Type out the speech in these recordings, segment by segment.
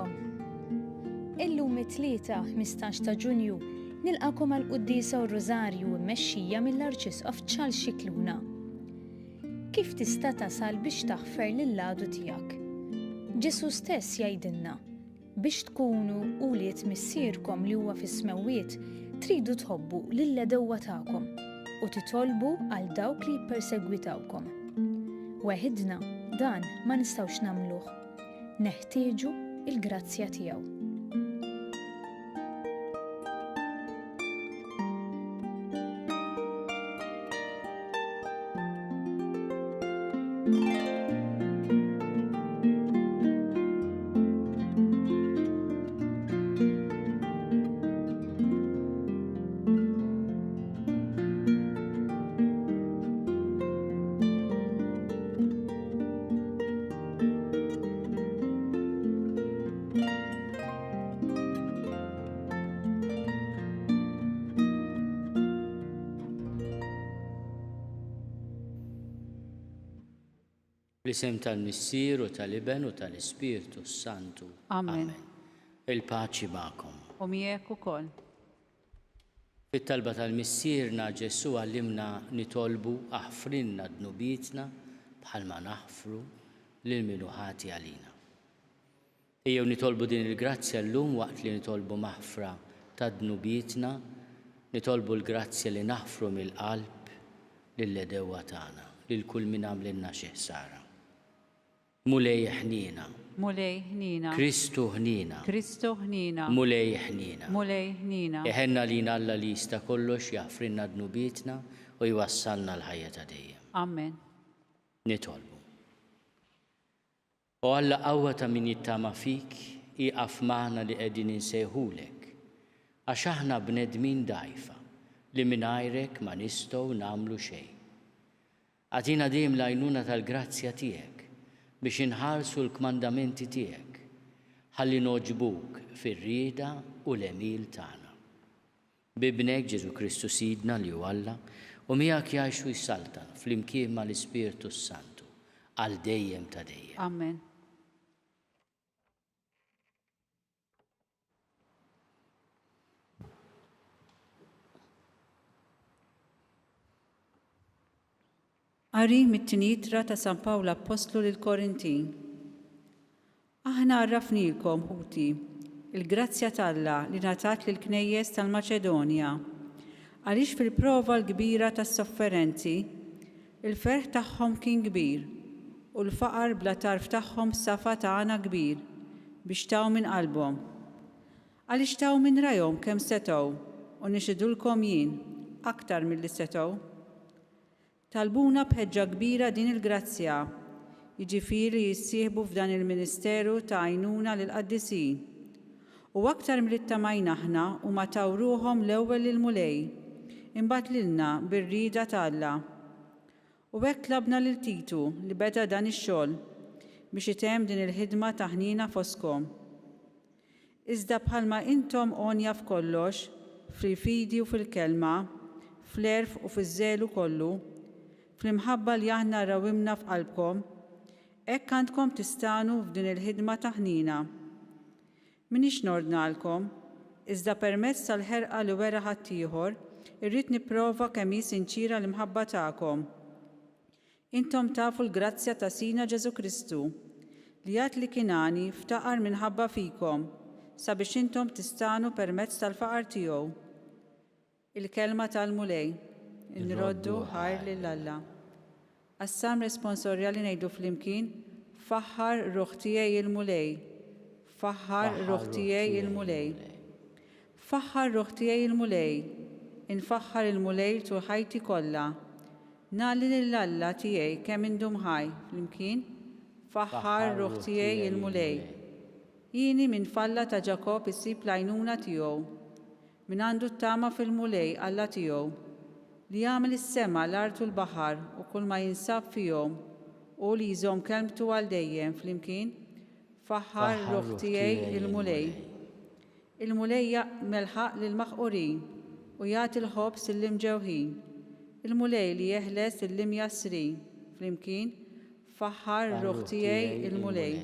lilkom. Illum it-tlieta 15 ta' Ġunju nilqakom għall-Qudiesa u r-Rożarju mmexxija mill-Arċisqof Charles Scicluna. Kif tista' tasal biex taħfer lill-għadu tiegħek? Ġesu stess jgħidilna biex tkunu uliet missierkom li huwa fis-smewwiet tridu tħobbu lill-għedewwa tagħkom u titolbu għal dawk li jippersegwitawkom. Weħidna dan ma nistgħux nagħmluh. Neħtieġu il-grazzja tiegħu. Bl-isem tal-Missier u tal-Iben u tal-Ispirtu Santu. Amen. Il-paċi magħkom. U miegħek ukoll. Fit-talba tal-Missierna Ġesu għallimna nitolbu aħfrinna dnubietna bħalma naħfru lil minu ħati għalina. Ejjew nitolbu din il-grazzja llum waqt li nitolbu maħfra ta' dnubietna, nitolbu l-grazzja li naħfru mill-qalb lill-għedewwa tagħna, lil kull min għamlilna xi ħsara. Mulej ħnina. Mulej ħnina. Kristu ħnina. Kristu ħnina. Mulej ħnina. Mulej ħnina. Eħenna lina Alla li jista' kollox jaħfrinna dnubietna u jwassalna l-ħajja ta' dejjem. Amen. Nitolbu. U Alla qawwa ta' min jittama fik iqaf magħna li qegħdin insejħulek għax aħna bnedmin dgħajfa li mingħajrek ma nistgħu nagħmlu xejn. Għatina dejjem l-għajnuna tal-grazzja tiegħek biex inħarsu l-kmandamenti tiegħek ħalli noġbuk fir-rieda u l-emil tagħna. Bibnek Ġesu Kristu Sidna li hu Alla u miegħek jgħixu jsaltan flimkien mal-Ispirtu Santu għal dejjem ta' dejjem. Amen. Qari mit-tinitra ta' San Pawla Apostlu lil Korintin. Aħna għarrafnilkom ħuti il-grazzja t'Alla li ngħatat lil knejjes tal-Maċedonja għaliex fil-prova l-kbira tas-sofferenzi il-ferħ tagħhom kien kbir u l-faqar bla tarf tagħhom safa tagħna kbir biex taw minn qalbhom. Għaliex taw minn rajhom kemm setgħu u nixidulkom jien aktar milli setgħu. Talbuna bħeġġa kbira din il-grazzja, jiġifieri jissieħbu f'dan il-Ministeru ta' għajnuna lill-qaddisin. U aktar milli ttamajna aħna huma taw ruhom l-ewwel lil-mulej, imbagħad lilna bir-rieda ta' Alla. U hekk tlabna lil Titu li beda dan ix-xogħol biex itemm din il-ħidma ta' ħnina fosthom. Iżda bħalma intom għonja f'kollox, fil-fidi u fil-kelma, fl-erf u fiż-żelu kollu, fl-imħabba li aħna rawimna f'qalbkom, hekk għandkom tistanu f'din il-ħidma ta' ħnina. Minix nordnalkom, iżda permezz tal-ħerqa li wera ħaddieħor irrid nipprova kemm hi sinċira l-imħabba tagħkom. Intom tafu l-grazzja ta' Sina Ġesu Kristu li għad li kinani ftaqar minħabba fikom sabiex intom tistanu permezz tal-faqar tiegħu. Il-kelma tal-mulej. Nroddu ħajr lill-Alla. Assam responsorjali ngħidu flimkien faħħar ruħ tiegħi il-mulej. Faħħar ruħ tiegħi il-mulej. Faħħar ruħ tiegħi il-mulej. Infaħħar il-mulej tul ħajti kollha. Nagħli lill-Alla tiegħi kemm indum ħaj flimkien faħħar ruħ tiegħi il-mulej. Jieni minn falla ta' Ġakob issib l-għajnuna tiegħu. Min għandu t-tama fil-mulej Alla tiegħu li jagħmel is-sema l-art u l-baħar u kull ma jinsab fihom u li jżomm kelmtu għal dejjem flimkien faħħar ruħ tiegħi il-mulej. Il-mulej melħaq lill-maħqurin u jagħti l-ħobs lill-imġewħin. Il-mulej li jeħles lill-imjasrin flimkien faħħar ruħ tiegħi il-mulej.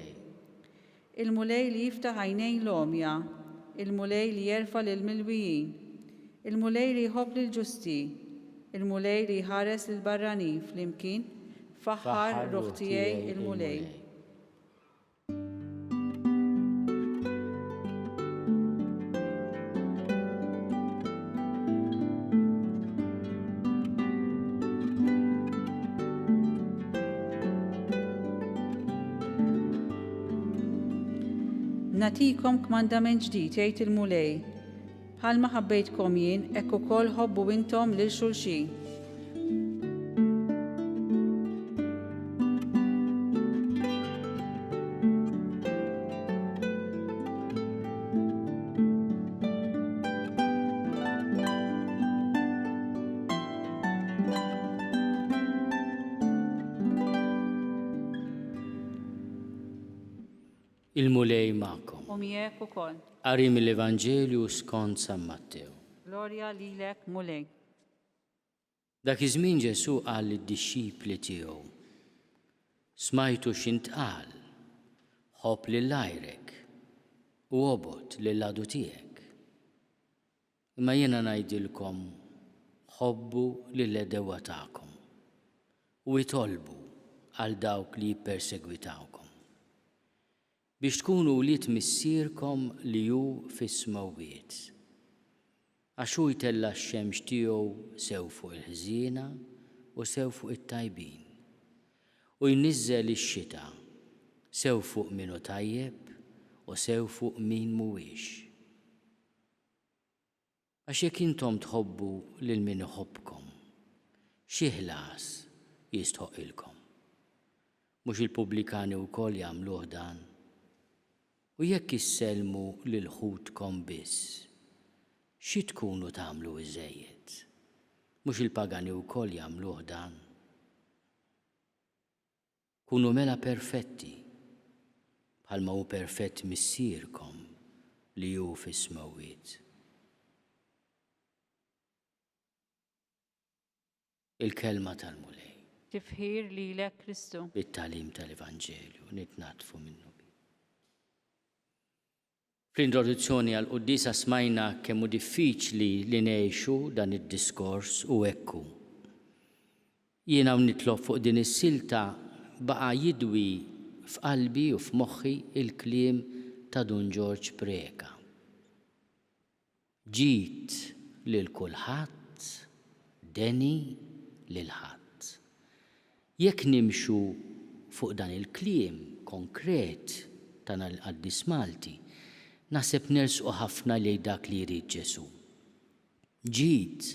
il-mulej li jiftaħ għajnejn l-omja, il-mulej li jerfa' lill-milwijin, il-mulej li jħobb lill-ġusti, il-mulej li jħares lill-barranin flimkien faħħar ruħ tiegħi il-mulej. Natikom kmandament ġdid jgħid il-mulej. Bħalma ħabbejtkom jien, hekk ukoll ħobbu intom lil xulxin. Il-mulej ma'kom. Miegħek ukoll. Qari mill-Evanġelju skont San Matteo. Glorja lilek mulej. Dak iż-żmien Ġesu qal lid-dixxipli tiegħu: Smajtu x'intqal, ħobb lil għajrek u għobod lil għadu tiegħek. Imma jiena ngħidilkom ħobbu lill-għedewwa tagħkom u jitolbu għal dawk li jippersegwitawkom biex tkunu wlied missierkom li hu fis-smawwiet. Għax hu jtella x-xemx tiegħu sew fuq il-ħżiena u sew fuq it-tajbin u jniżżel ix-xita sew fuq min hu tajjeb u sew fuq min mhuwiex. Għax jekk intom tħobbu lil min iħobbkom, xi ħlas jistħoqilkom. Mhux il-pubblikani wkoll jagħmluh dan. U jekk issellmu lil ħudkom biss, xi tkunu tagħmlu iżejjed? Mhux il-pagani wkoll jagħmluh dan. Kunu mela perfetti, bħalma hu perfett missierkom li hu fis-smawwiet. Il-kelma tal-mulej. Tifħir lilek Kristu. Bit-tagħlim tal-Evanġelju nitnatfu minnu. Fl-introduzzjoni għall-Qudiesa smajna kemm hu diffiċli li ngħixu dan id-diskors u hekk hu. Jiena nitlob fuq din is-silta baqa' jidwi f'qalbi u f'moħħi il-kliem ta' Dun George Preka. Ġiet lil kulħadd, deni lil ħadd. Jekk nimxu fuq dan il-kliem konkret tal-Qaddis Malti, naħseb nersqu ħafna lejn dak li jrid Ġesu. Ġiet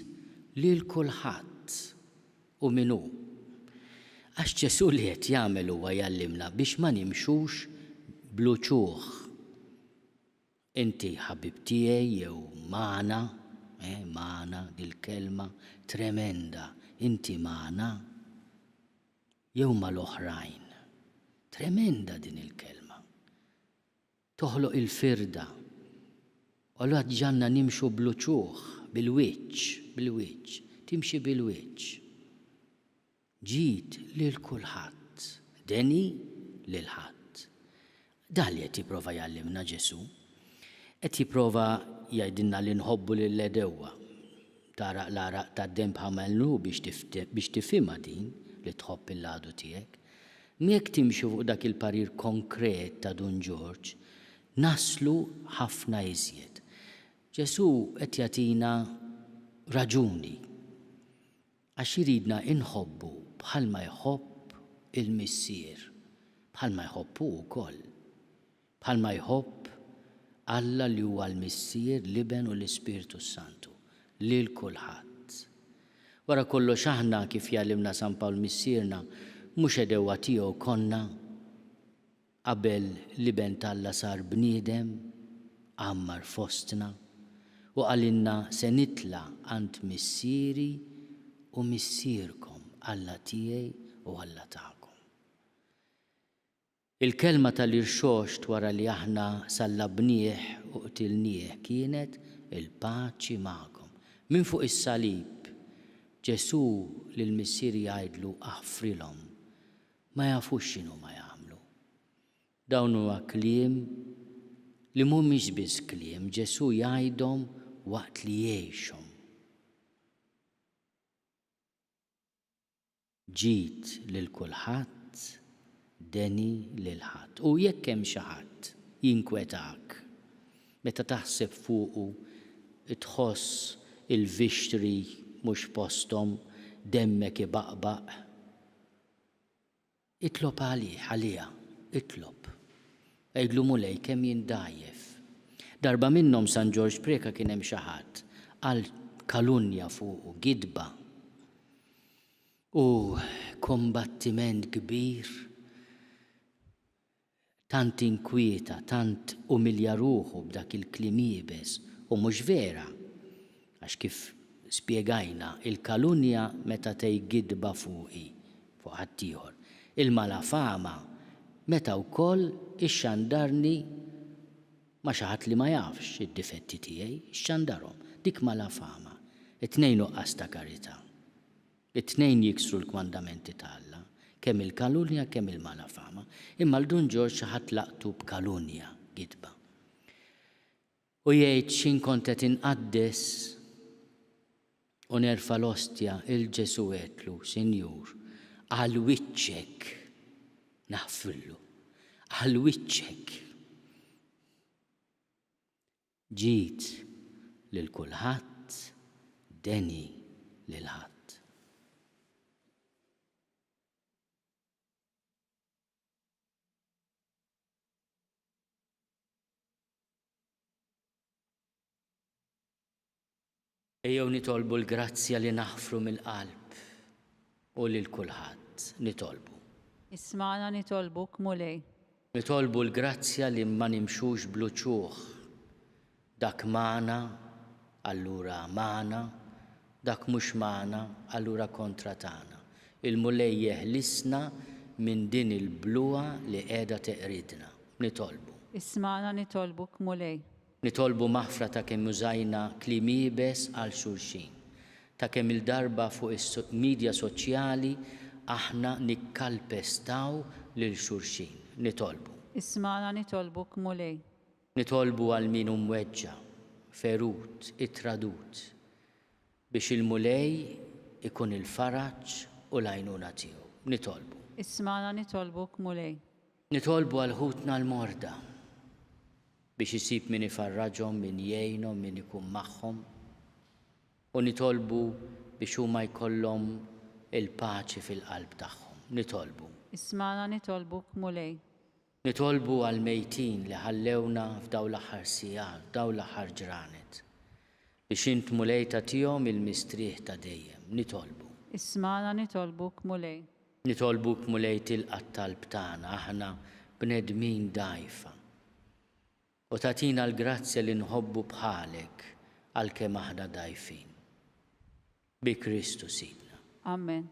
lil kulħadd u min hu. Għax Ġesu li qed jagħmel huwa jgħallimna biex ma nimxux bluċuħ. Inti ħabib tiegħi jew magħna, magħna dil-kelma tremenda, inti magħna jew mal-oħrajn. Tremenda din il-kelma. Toħloq il-firda. U allura ġanna nimxu bluċuħ, bil-wiċċ, timxi bil-wiċċ. Ġiet lil kulħadd, deni lil ħadd. Dan li qed jipprova jgħallimna Ġesu, qed jipprova jgħidilna li nħobbu lill-għedewwa. Taraq l-araq tad-demb ħamelnu biex tifhimha din li tħobb il-għadu tiegħek. Jekk timxi fuq dak il-parir konkret ta' Dun George, naslu ħafna iżjed. Ġesu qed jagħtina raġuni għax iridna inħobbu bħalma jħobb il-missier, bħalma jħobbu wkoll, bħalma jħobb Alla li huwa l-missier l-Iben u l-Ispiritu Santu lil kulħadd. Wara kollox aħna kif jgħallimna San Pawl missierna mhux edewwa tiegħu konna qabel l-Iben Alla sar bniedem għammar fostna u għalinna se nitla għand missieri u missierkom Alla tiegħi u Alla tagħkom. Il-kelma tal-irxoxt wara li aħna sallabnieh u qtilnieh kienet il-paċi magħkom. Min fuq is-salib Ġesu lill-missieri jgħidlu aħfrilhom ma jafux x'inhu ma jagħmlu. dawn huwa kliem li mhumiex biss kliem, Ġesu jgħidhom waqt li jgħixhom. Ġiet lil kulħadd, deni lil ħadd. U jekk hemm xi ħadd jinkwetak meta taħseb fuqu tħoss il-vixtri mhux posthom, demmek ibaqbaq, itlob għaliha, itlob. Ejdlu mulej kemm jindajjef. Darba minnhom San George Preka kien hemm xi ħadd għal kalunja fuqu, gidba. U kombattiment kbir, tant inkwieta, tant umilja ruħu b'dak il-kliem jibes, u mhux vera, għax kif spjegajna il-kalunja meta tej gidba fuqi, fuq ħaddieħor. Il-malafama meta wkoll ixxandarni ma' xi ħadd li ma jafx id-difetti tiegħi, ixxandarhom, dik malafama. It-tnejn nuqqas ta' karità. It-tnejn jiksru l-kwandamenti ta' Alla, kemm il-kalunja kemm il-malafama. Imma l-Dun Ġorġ xi ħadd laqtu b'kalunja, gidba. U jgħid x'in kont qed inqaddes u nerfa' l-ostja il-Ġesu għedlu, Sinjur, għal wiċċek naħfillu, għal wiċċek. Ġiet lil kulħadd, deni lil ħadd. Ejjew nitolbu l-grazzja li naħfru mill-qalb u lil kulħadd nitolbu. Ismana nitolbuk mulej. Nitolbu l-grazzja li ma nimxux bluċuħ. Dak magħna, allura magħna, dak mhux magħna, allura kontra tagħna. Il-mulej jeħlisna minn din il-bluwa li qiegħda teqridna. Nitolbu. Ismana nitolbuk mulej. Nitolbu maħfra ta' kemm użajna kliem jibes għal xulxin. Ta' kemm il-darba fuq is-midja soċjali aħna nikkalpestaw lil xulxin. Nitolbu. Ismana nitolbuk mulej. Nitolbu għal min mweġġa, ferut, ittradut, biex il-mulej ikun il-faraġġ u l-għajnuna tiegħu. Nitolbu. Ismana nitolbuk mulej. Nitolbu għal ħutna l-morda biex isib min ifarraġhom, min jgħinhom, min ikun magħhom. U nitolbu biex huma jkollhom il-paċi fil-qalb tagħhom. Nitolbu. Ismana nitolbuk mulej. Nitolbu għal mejtin li ħallewna f'daw l-aħħar sigħat, f'daw l-aħħar ġranet, biex int mulej tagħtihom il-mistrieħ ta' dejjem. Nitolbu. Ismana nitolbuk mulej. Nitolbuk mulej tilqa' t-talb tagħna, aħna bnedmin dgħajfa. U tagħtina l-grazzja li nħobbu bħalek għalkemm aħna dgħajfin. Bi Kristu Sidna. Amen.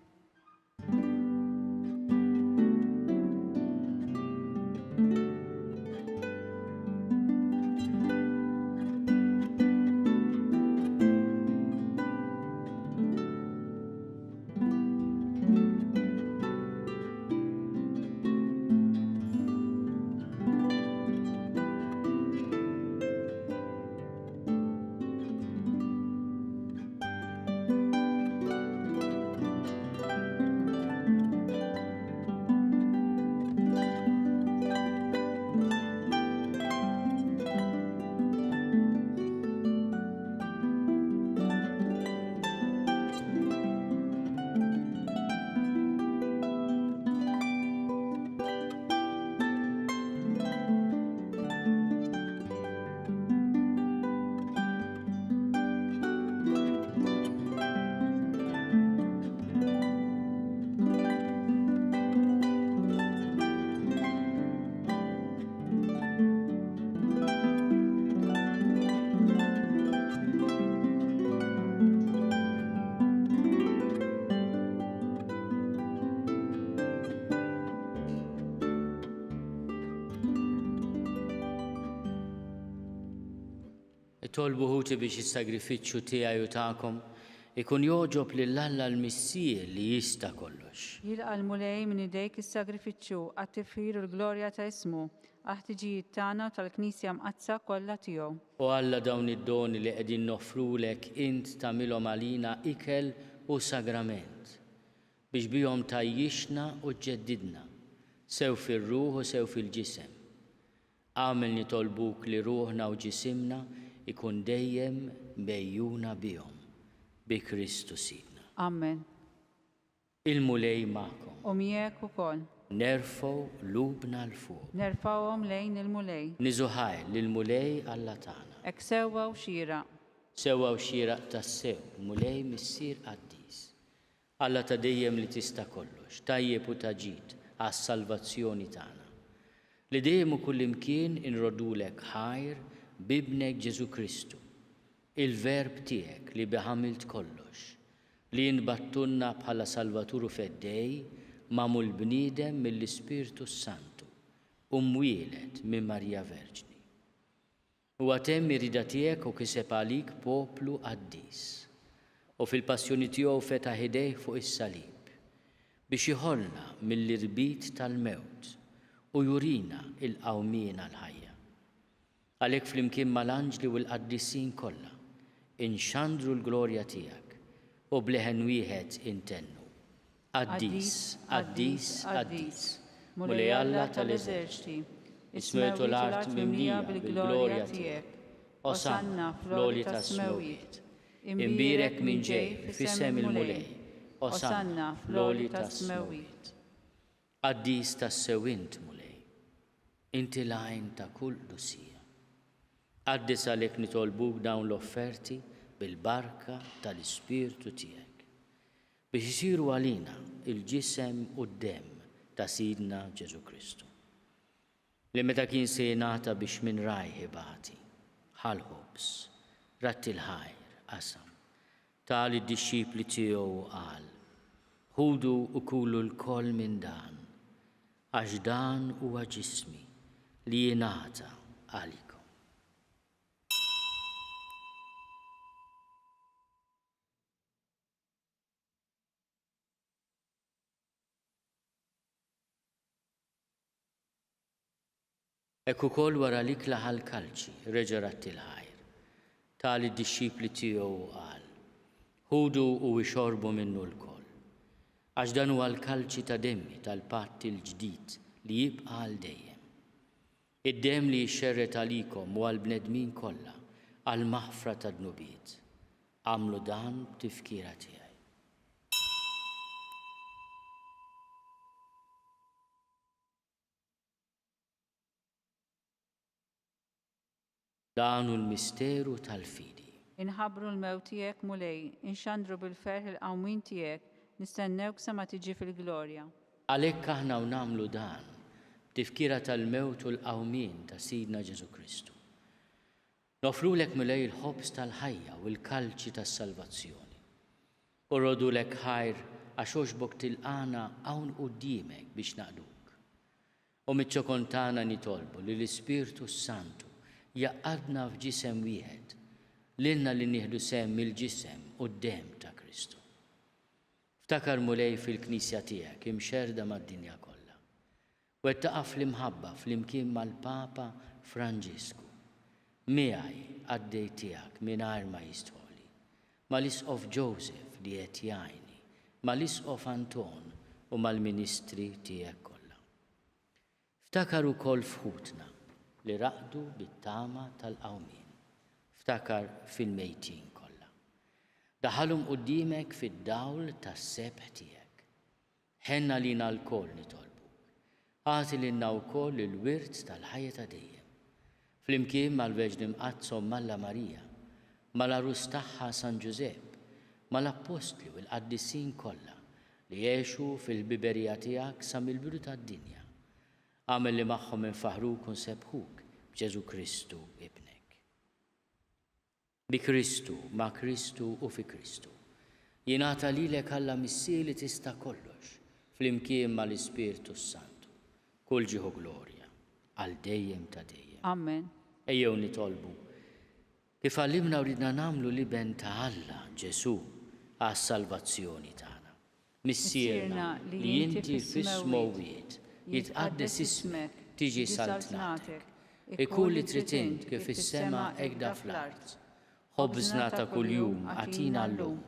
Tolbu ħuti biex is-sagrifiċċju tiegħi u tagħkom ikun joġob lill-Alla l-Missier li jista' kollox. Jilqa l-mulej minn idejk is-sagrifiċċju għat-tifħir u l-glorja ta' ismu aħtiġijiet tagħna u tal-Knisja mqazza kollha tiegħu. U Alla dawn id-doni li qegħdin nofrulek int tagħmilhom għalina ikel u sagrament biex bihom tajjixna u ġġeddidna sew fir-ruħ u sew fil-ġisem. Għamel nitolbuk li ruħna u ġisimna ikun dejjem mejjuna bihom bi Kristu Sidna. Amen. Il-mulej magħkom. U miegħek ukoll. Nerfgħu lubna l-fuq. Nerfawhom lejn il-mulej. Niżuħaj lill-mulej Alla tagħna. Hekk sewwa u xieraq. Sewwa u xieraq tas-sew, mulej missier qaddis. Alla ta' dejjem li tista' kollox, tajjeb u taġid għas-salvazzjoni tagħna. Li dejjem u kullimkien inrodulek ħajr bibnek Ġesu Kristu, il-verb tiegħek li biħamilt kollox, li jinbattunna bħala Salvaturu feddej mamul bniedem mill-Ispirtu Santu u mwielet minn Marja Verġni. U għatem irida tiegħek u kiseb għalik poplu qaddis u fil-passjoni tiegħu fetaħ idejh fuq is-salib biex iħollna mill-irbit tal-mewt u jurina il-qawmien għal-ħajja. Għalhekk flimkien mal-anġli u l-qaddissin kollha inxandru l-glorja tiegħek u bleħen wieħed intennu. Qaddis, qaddis, qaddis, mulej Alla tal-eżerċiti, ismetu l-art mimlija bil-glorja tiegħek, osanna fl-oli tas-smewiet, imbirek minn ġej fissem il-mulej, osanna fl-oli tas-smewiet. Qaddis tas-sewint mulej, inti lajn ta' kull lusija. Qaddis għalhekk nitolbuk dawn l-offerti bil-barka tal-Ispirtu tiegħek biex isiru għalina il-ġisem u d-dem ta' Sidna Ġesu Kristu. Li meta kien se jingħata biex minn rajh ibati, ħalħobs, ratti l-ħajr, qasam, tal id-dixxipli tiegħu qal, ħudu u kulu l-koll minn dan, għax dan huwa ġismi li jingħata għalikom. Hekk ukoll wara li klaħa l-kalċi reġa' ratti l-ħajr. Tal id-dixxipli tiegħu qal, ħudu u ixorbu minnu l-koll, għax dan huwa l-kalċi ta' demmi tal-patt il-ġdid li jibqa' għal dejjem. Id-dem li jxerret għalikom u għall-bnedmin kollha għal maħfra ta' dnubiet. Għamlu dan b'tifkira tiegħi. Dan hu l-misteru tal-fidi. Inħabbru l-mewt tiegħek mulej, inxandru bil-ferħ il-qawmin tiegħek, nistennewk sa ma tiġi fil-glorja. Għalhekk aħna u nagħmlu dan b'tifkira tal-mewt u l-qawmien ta' Sidna Ġesu Kristu. Nofrulek mulej il-ħobs tal-ħajja u l-kalċi tas-salvazzjoni. U rodulek ħajr għax oġbok tilqana hawn quddiemek biex naqduk. U miċ-ċokontana nitolbu li l-Ispirtu Santu jaqqadna f'ġisem wieħed, lilna li nieħdu sehem mill-ġisem u d-dem ta' Kristu. Ftakar mulej fil-Knisja tiegħek imxerda mad-dinja kollha. U qed taqaf fl-imħabba flimkien mal-Papa Franġisku. Miegħi għaddej tiegħek mingħajr ma jistħoli, mal-Isqof Joseph li qed jgħinni, mal-Isqof Anton u mal-Ministri tiegħek kollha. Ftakar ukoll fħutna li raqdu bit-tama tal-qawmien. Ftakar fil-mejtin kollha. Daħalhom quddiemek fid-dawl tas-sebħ tiegħek. Ħenna lina l-koll nitolbuk. Għati lilna wkoll il-wirt tal-ħajja ta' dejjem. Flimkien mal-Verġni Mqazzom Malla Marija, mal-Arus tagħha San Ġusepp, mal-Apostli u l-Qaddissin kollha li jgħixu fil-biberija tiegħek sa mill-bidu tad-dinja. Għamel li magħhom infaħruk u nsebħuk b'Ġesu Kristu ibnek. Bi Kristu, ma' Kristu u fi Kristu. Jingħata lilek Alla Missier li tista' kollox flimkien mal-Ispirtu Santu. Kull ġieħu glorja għal dejjem ta' dejjem. Amen. Ejjew nitolbu kif għallimna u ridna nagħmlu liben ta' Alla Ġesu għas-salvazzjoni tagħna. Missierna li inti fis-smowiet jitqaddes ismek, tiġi saltnatek, ikun li trid int kif fis-sema hekk fl-art. Ħobżna ta' kuljum għatina llum,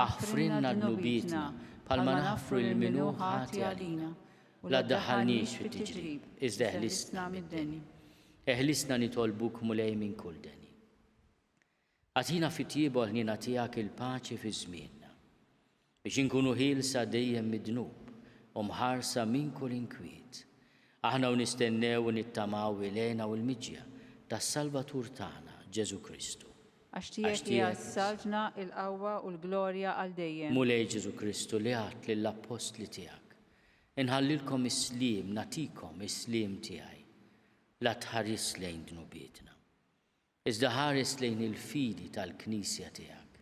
aħfrinna d-nubietna bħalma naħfru lil min hu ħati għalina, u la ddaħħalniex fit-tiġrib, iżda eħlisna mid-deni. Eħlisna nitolbuk mulej minn kull deni. Għatina fit-tiebu ħnina tiegħek il-paċi fi żmienna, biex inkunu ħielsa dejjem mid-dnub u mħarsa minn kull inkwiet. Aħna u nistennew u nittamaw ilena u l-miġja tas-Salvatur tagħna Ġesu Kristu. Għax tiegħek hija s-salġna, il-qawwa u l-glorja għal dejjem. Mulej Ġesu Kristu li għadt lill-apostli tiegħek. Inħallilkom is-sliem, natikom is-sliem tiegħi. La tħares lejn dnubietna, iżda ħares lejn il-fidi tal-Knisja tiegħek.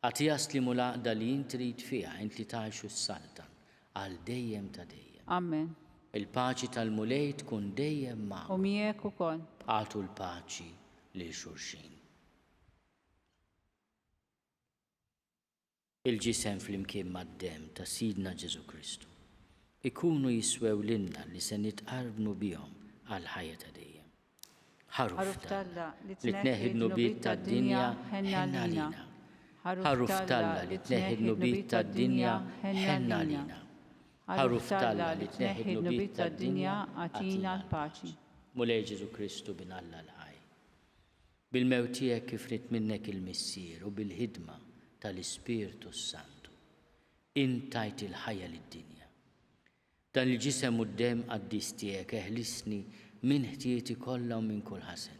Għatija slimu l-għaqda li int trid fiha int li tgħixu s-saltan għal dejjem ta' dejjem. Amen. Il-paċi tal-mulej tkun dejjem magħkom. U miegħek ukoll. Għatu l-paċi lil xulxin. Il-ġisem flimkien mad-dem ta' Sidna Ġesu Kristu ikunu jiswew lilna li se nitqarbu bihom għal ħajja ta' dejjem. Ħaruf Talla li tneħħi d-nubiet tad-dinja ħenna lina. Ħaruf Talla li tneħħi d-nubiet tad-dinja ħenna lina. Ħaruf Talla li tneħħi d-nubiet tad-dinja għatina l-paċi. Mulej Ġesu Kristu bin Alla l-ħaj. Bil-mewt tiegħek kif rid minnek il-missier u bil-ħidma tal-Ispirtu Santu. Intajt il-ħajja lid-dinja. Dan il-ġisem u d-dem qaddis tiegħek eħlisni minn ħtieti kollha u minn kull ħasen.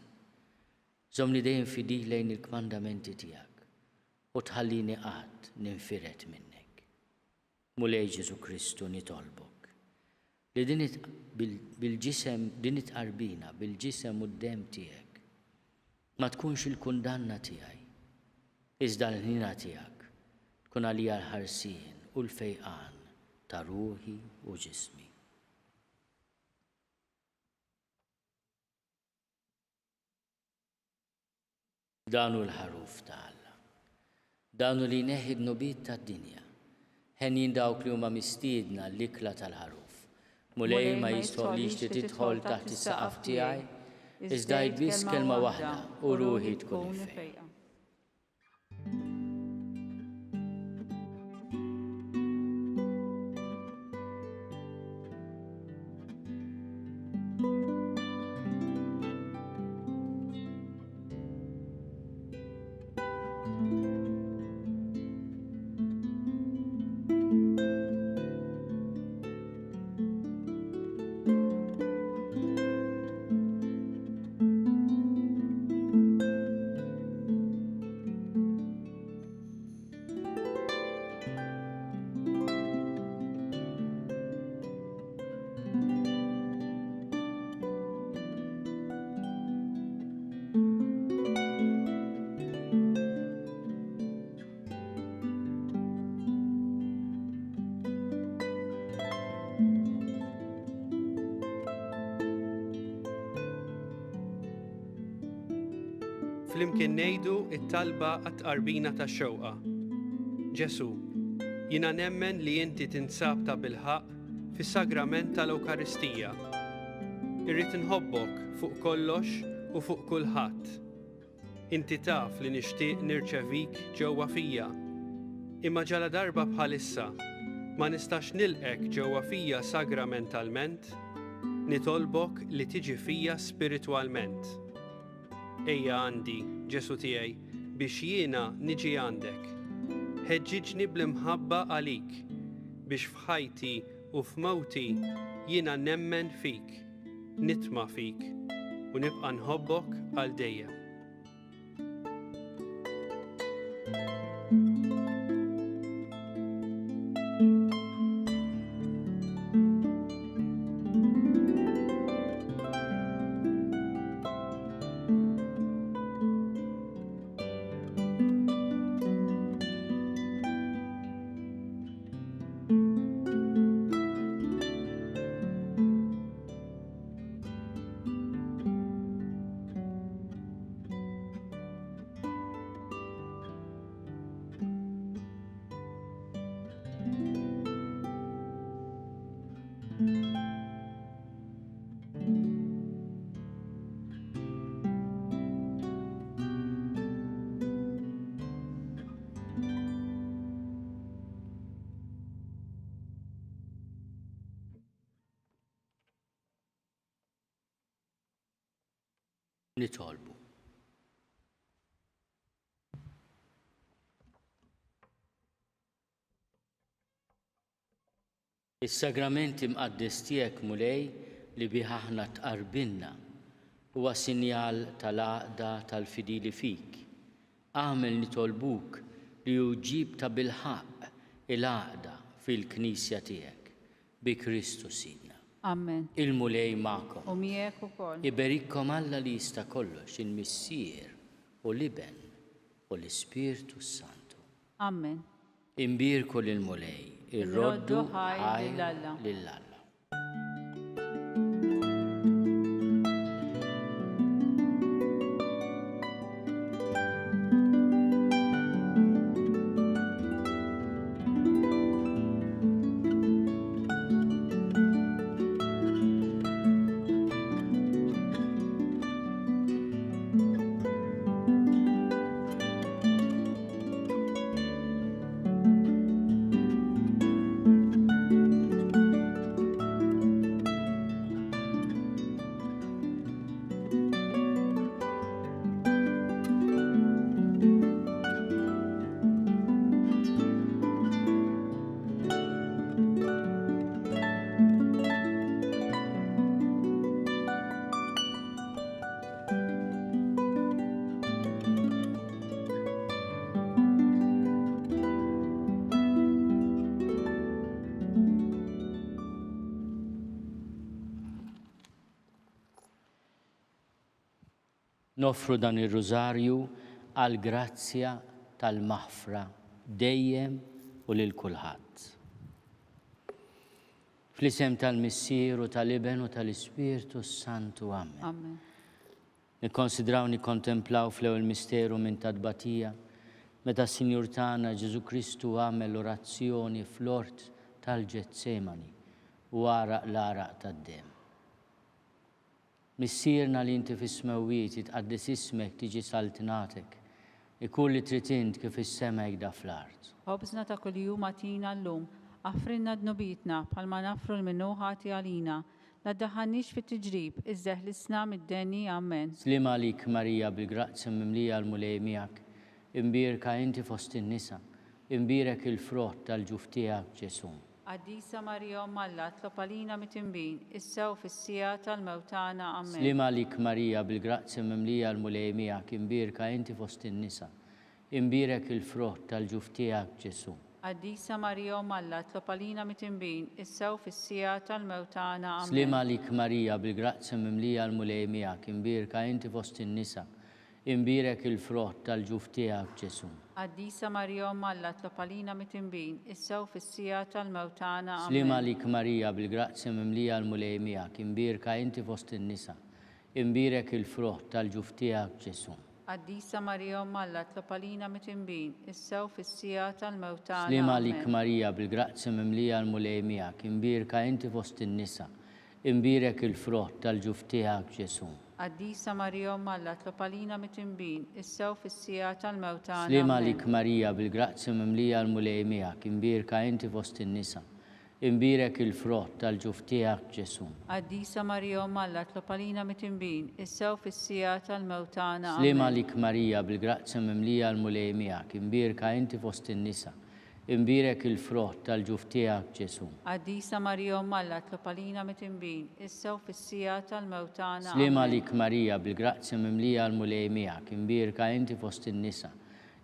Żomni dejjem fidih lejn il-kmandamenti tiegħek u tħallini qatt ninfiret minnek. Mulej Ġesu Kristu nitolbok li bil-ġisem din itqarbina bil-ġisem u d-dem tiegħek ma tkunx il-kundanna tiegħi, iżda l-ħnina tiegħek tkun għalija l-ħarsien u l-fejqan ta' ruħi u ġismi. Danu l-ħaruf ta' Alla. Danu li neħi d-nubiet tad-dinja. Ħennin dawk li huma mistiedna l-ikla tal-ħaruf. Mulej ma jistħoqlix li tidħol taħt is-saqaf tiegħi, iżda jbiss kelma waħda u ruħi tkun fejqa. Flimkien ngħidu t-talba għat-tqarbina tax-xewqa. Ġesu, jiena nemmen li inti tinsab ta' bilħaq fis-sagrament tal-Ewkaristija. Irrid inħobbok fuq kollox u fuq kulħadd. Inti taf li nixtieq nirċevik ġewwa fija. Imma ġala darba bħalissa ma nistax nilqek ġewwa fija sagramentalment, nitolbok li tiġi fija spiritwalment. Ejja għandi, Ġesu tiegħi, biex jiena niġi għandek. Ħeġġiġni bl-imħabba għalik, biex f'ħajti u f'mewti jiena nemmen fik, nitma' fik u nibqa' nħobbok għal dejjem. nitolbu. Is-sagramenti mqaddis tiegħek mulej li bih aħna tqarbilna huwa sinjal tal-għaqda tal-fidili fik. Għamel nitolbuk li uġib ta' bilħaq il-għaqda fil-Knisja tiegħek bi Kristu Sidna. Amen. Il-mulej magħkom. U miegħek ukoll. Iberikkom Alla li jista' kollox, il-Missier u l-Iben u l-Ispirtu Santu. Amen. Imbirku lill-mulej, irroddu ħajl lill-Alla. Nofru dan ir-rużarju għal grazzja tal-maħfra dejjem u lil kulħadd. Fl-isem tal-Missier u tal-Iben u tal-Ispirtu Santu. Amen. Amen. Nikkonsidraw nikkontemplaw fl-ewwel misteru minn tadbatija meta s-Sinjur tagħna Ġesu Kristu għamel orazzjoni fl-ort tal-Ġetsemani u għaraq l-araq tad-dem. Missierna li inti fis-smewwiet jitqaddis ismek tiġi saltinatek, ikun li trid int kif is-sema jgda fl-art. Ħobżna ta' kuljum għatina llum, affrinna dnubitna bħalma nafru l-minnuħati għalina, la ddaħħalniex fit-tiġrib, iżdeħlisna mid-denni. Amen. Slima għalik Marija bil-grazzi mimlija l-mulej miegħek, imbierka inti fost in-nisa, imbierek il-frott tal-ġuf tiegħek Ġesu. Għaddisa Marija Alla, tlob għalina mit-imbin, issa u fis-sija tal-mewtana. Amen. Slima għalik Marija bil-grazzi mimlija l-mulej miegħek, imbierka inti fost in-nisa, imbierek il-frott tal-ġuf tiegħek Ġesu. Għaddisa Marija Alla, tlob għalina mit-imbin, issa u fis-sija tal-mewtana. Amen. Slima għalik Marija bil-grazzi mimlija l-mulej miegħek, imbierka inti fost in-nisa, imbierek il-frott tal-ġuf tiegħek Ġesu. Għaddisa Marija Alla, tlob għalina mit-imbin, issa u fis-sija tal-mewtana. Amen. Slima għalik Marija bil-grazzi mimlija l-mulej miegħek, imbierka inti fost in-nisa, imbierek il-frott tal-ġuf tiegħek Ġesu. Għaddisa Marija Alla, tlob għalina mit-imbin, issa u fis-sija tal-mewtana. Slima għalik Marija bil-grazzi mimlija l-mulej miegħek, imbierka inti fost in-nisa, imbierek il-frott tal-ġuf tiegħek Ġesu. Għaddisa Marija Alla, tlob għalina mit-imbin, issa u fis-sija tal-mewtana. Slima għalik Marija bil-grazzi mimlija l-mulej miegħek, imbierka inti fost in-nisa, imbierek il-frott tal-ġuf tiegħek Ġesu. Għaddisa Marija Alla, tlob għalina mit-imbin, issa u fis-sija tal-mewtana. Slima għalik Marija bil-grazzi mimlija l-mulej miegħek, imbierka inti fost in-nisa, imbierek il-frott tal-ġuf tiegħek Ġesu. Għaddisa Marija Alla, tlob għalina mit-imbin, issa u fis-sija tal-mewtana. Slima għalik Marija bil-grazzi mimlija l-mulej miegħek, imbierka inti fost in-nisa,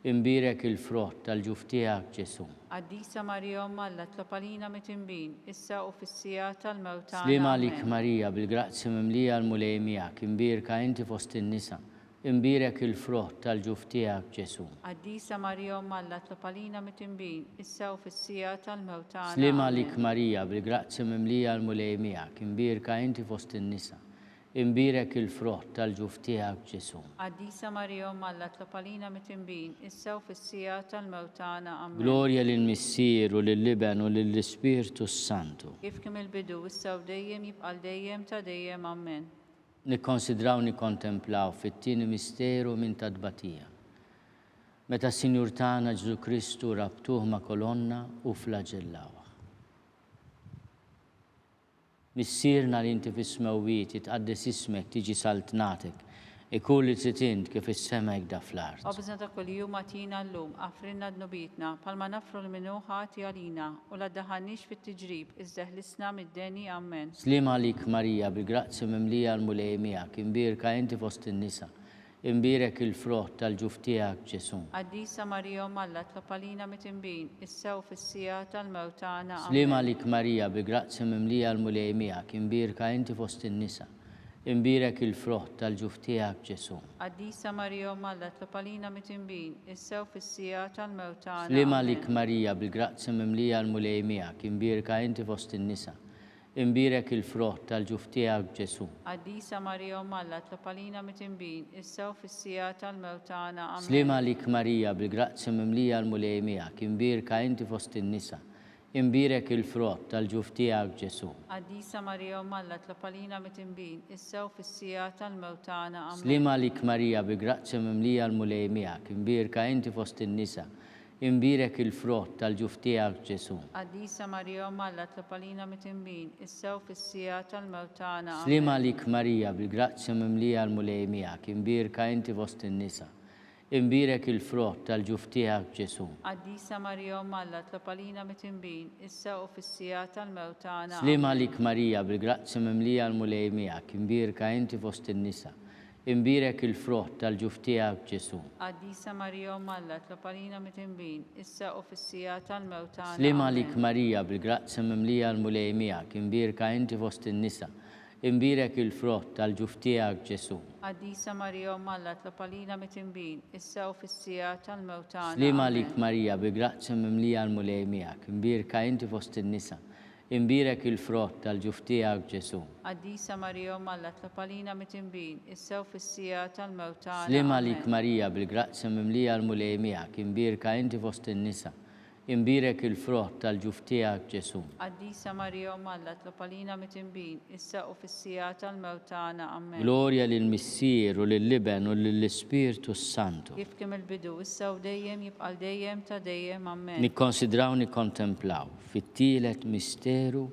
imbierek il-frott tal-ġuf tiegħek Ġesu. Għaddisa Marija Alla, tlob għalina mit-imbin, issa u fis-sija tal-mewtana. Slima għalik Marija bil-grazzi mimlija l-mulej miegħek, imbierka inti fost in-nisa, imbierek il-frott tal-ġuf tiegħek Ġesu. Għaddisa Marija Alla, tlob għalina mit-imbin, issa u fis-sija tal-mewtana. Slima għalik Marija bil-grazzi mimlija l-mulej miegħek, imbierka inti fost in-nisa, imbierek il-frott tal-ġuf tiegħek Ġesu. Għaddisa Marija Alla, tlob għalina mit-imbin, issa u fis-sija tal-mewtana. Amen. Glorja lill-Missier u lill-Iben u lill-Ispirtu Santu. Kif kemm il-bidu, issa u dejjem jibqal dejjem ta' dejjem. Amen. Nikkonsidraw nikkontemplaw fit-tieni misteru minn tadbatija. Meta s-Sinjur tagħna Ġesu Kristu rabtuh ma' kolonna u flagellawha. Missierna li inti fis-smewwiet jitqaddis ismek tiġi saltnatek, ikun li trid int kif is-sema jgda fl-art. Obżna ta' kuljum atina llum, affrinna d-nubitna, palma nafru l-minu ħati għalina, u la daħanix fit-tiġrib, iżdeħlisna mid-deni, amen. Slim għalik Marija, bil-grazzi mimlija l-mulej miegħek, imbirka inti fost in-nisa, imbirek il-frott tal-ġuf tiegħek Ġesu. Addisa Marija Malla, tlapalina mit-imbin, issew fis-sija tal-mewtana, Slim għalik Marija, bil-grazzi mimlija l-mulej miegħek, imbirka inti fost in-nisa, imbirek il-frott tal-ġuf tiegħek Ġesu. Addisa Marija Malla, tlapalina mit-imbin, issew fis-sija tal-mewtana, Slim għalik Marija, bil-grazzi mimlija l-mulej miegħek, imbirka inti fost in-nisa, imbirek il-frott tal-ġuf tiegħek Ġesu. Addisa Marija Malla, tlapalina mit-imbin, issew fis-sija tal-mewtana, amen. Slim għalik Marija, bil-grazzi mimlija l-mulej miegħek, imbirka inti fost in-nisa, imbirek il-frott tal-ġuf tiegħek Ġesu. Addisa Marija Malla, tlapalina mit-imbin, issew fis-sija tal-mewtana, amen. Slim għalik Marija, bil-grazzi mimlija l-mulej miegħek, imbirka inti fost in-nisa, imbirek il-frott tal-ġuf tiegħek Ġesu. Addisa Marija Malla, tlapalina mit-imbin, issew fis-sija tal-mewtana, Slim għalik Marija, bil-grazzi mimlija l-mulej miegħek, imbirka inti fost in-nisa, imbirek il-frott tal-ġuf tiegħek Ġesu. Addisa Marija Malla, tlapalina mit-imbin, issew fis-sija tal-mewtana, Slim għalik Marija, bil-grazzi mimlija l-mulej miegħek, imbirka inti fost in-nisa, imbirek il-frott tal-ġuf tiegħek Ġesu. Addisa Marija Malla, tlapalina mit-imbin, issew fis-sija tal-mewtana, Slim għalik Marija, bil-grazzi mimlija l-mulej miegħek, imbirka inti fost in-nisa, imbirek il-frott tal-ġuf tiegħek Ġesu. Addisa Marija Malla, tlapalina mit-imbin, issew fis-sija tal-mewtana, Slim għalik Marija, bil-grazzi mimlija l-mulej miegħek, imbirka inti fost in-nisa, imbirek il-frott tal-ġuf tiegħek Ġesu. Addisa Marija Malla, tlapalina mit-imbin, issew fis-sija tal-mewtana, Slim għalik Marija, bil-grazzi mimlija l-mulej miegħek, imbirka inti fost in-nisa, imbirek il-frott tal-ġuf tiegħek Ġesu. Addisa Marija Malla, tlapalina mit-imbin, issew fis-sija tal-mewtana, amen. Glorja lill-Missier u lill-Liben u lill-Ispirtu Santu. Kif kemm il-bidu, issew dejjem jibqal dejjem ta' dejjem, amen. Nikkonsidraw nikkontemplaw fit-tielet misteru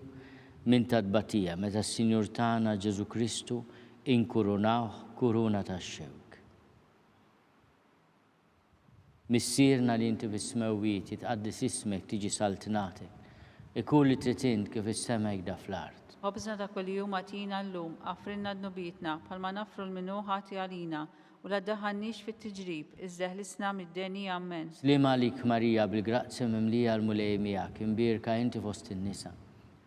minn tadbatija meta s-Sinjur tagħna Ġesu Kristu inkurunawh kuruna tax-xewk. Missierna li inti fis-smewwiet jitqaddis ismek tiġi saltinatek, ikun li trid int kif is-sema jgda fl-art. Obżna ta' kuljum atina llum, affrinna d-nubitna, palma nafru l-minu ħati għalina, u la daħannix fit-tiġrib, iżdeħlisna mid-deni, amen. Slim għalik Marija, bil-grazzi mimlija l-mulej miegħek, imbirka inti fost in-nisa,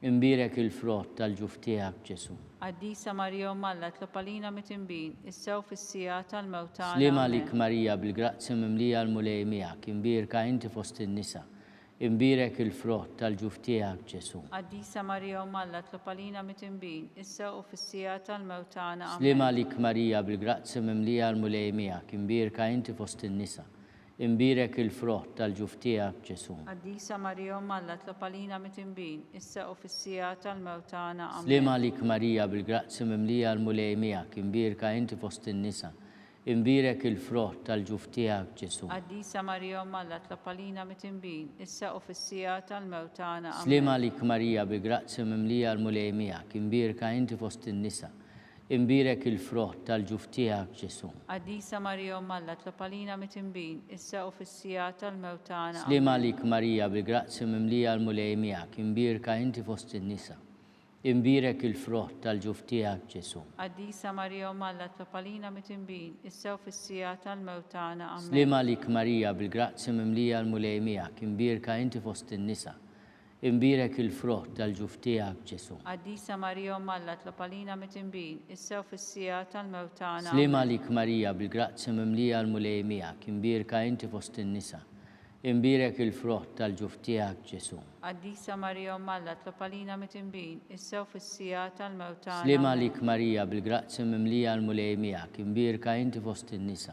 imbirek il-frott tal-ġuf tiegħek Ġesu. Addisa Marija Malla, tlapalina mit-imbin, issew fis-sija tal-mewtana, Slim amen. għalik Marija, bil-grazzi mimlija l-mulej miegħek, imbirka inti fost in-nisa, imbirek il-frott tal-ġuf tiegħek Ġesu. Addisa Marija Malla, tlapalina mit-imbin, issew fis-sija tal-mewtana, Slim amen. għalik Marija, bil-grazzi mimlija l-mulej miegħek, imbirka inti fost in-nisa, imbirek il-frott tal-ġuf tiegħek Ġesu. Addisa Marija Malla, tlapalina mit-imbin, issew fis-sija tal-mewtana, Slim amen. għalik Marija, bil-grazzi mimlija l-mulej miegħek, imbirka inti fost in-nisa, imbirek il-frott tal-ġuf tiegħek Ġesu. Addisa Marija Malla, tlapalina mit-imbin, issew fis-sija tal-mewtana, Slim amen. għalik Marija, bil-grazzi mimlija l-mulej miegħek, imbirka inti fost in-nisa, imbirek il-frott tal-ġuf tiegħek Ġesu. Addisa Marija Malla, tlapalina mit-imbin, issew fis-sija tal-mewtana, Slim għalik Marija, bil-grazzi mimlija l-mulej miegħek, imbirka inti fost in-nisa, imbirek il-frott tal-ġuf tiegħek Ġesu. Addisa Marija Malla, tlapalina mit-imbin, issew fis-sija tal-mewtana, amen. Slim għalik Marija, bil-grazzi mimlija l-mulej miegħek, imbirka inti fost in-nisa, imbirek il-frott tal-ġuf tiegħek Ġesu. Addisa Marija Malla, tlapalina mit-imbin, issew fis-sija tal-mewtana, Slim amen. għalik Marija, bil-grazzi mimlija l-mulej miegħek, imbirka inti fost in-nisa, imbirek il-frott tal-ġuf tiegħek Ġesu. Addisa Marija Malla, tlapalina mit-imbin, issew fis-sija tal-mewtana, Slim amen. għalik Marija, bil-grazzi mimlija l-mulej miegħek, imbirka inti fost in-nisa,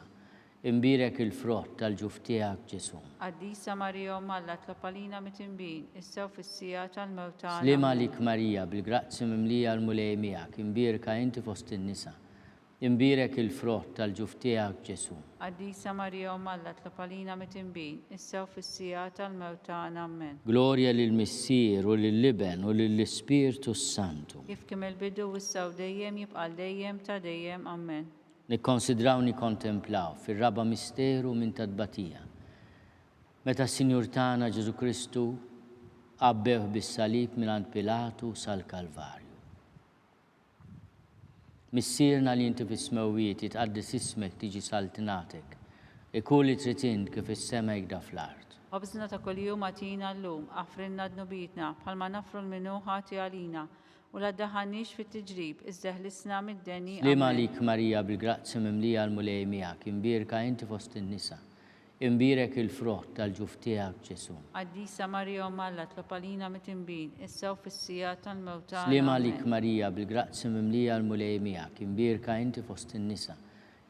imbirek il-frott tal-ġuf tiegħek Ġesu. Addisa Marija Malla, tlapalina mit-imbin, issew fis-sija tal-mewtana, Slim amen. għalik Marija, bil-grazzi mimlija l-mulej miegħek, imbirka inti fost in-nisa, imbirek il-frott tal-ġuf tiegħek Ġesu. Addisa Marija Malla, tlapalina mit-imbin, issew fis-sija tal-mewtana, amen. Glorja lill-Missier u lill-Liben u lill-Ispirtu Santu. Kif kemm il-bidu, issew dejjem jibqal dejjem ta' dejjem, amen. nikkonsidraw nikkontemplaw fir-raba' misteru minn tadbatija. Meta s-Sinjur tagħna Ġesu Kristu qabbew bis-salib mingħand Pilatu sal-Kalvarju. Missierna li inti fis-smewwiet jitqaddis ismek tiġi saltinatek, ikun li trid int kif is-sema jgda fl-art. Ħobżna ta' kuljum atina llum, aħfrilna dnubitna bħalma nafru l-minnu ħati għalina u la ddaħħalniex fit-tiġrib, iżda ħlisna mid-deni. Slima lik Marija bil-grazzi mimlija l-mulej miegħek, imbierka inti fost in-nisa. Imbierek il-frott tal-ġuf tiegħek Ġesu. Qaddisa Marija Omma Alla tlob għalina mit-tinbin, issa u fis-sija tal-mewt tagħna. Slima lik Marija bil-grazzi mimlija l-mulej miegħek, imbierka inti fost in-nisa.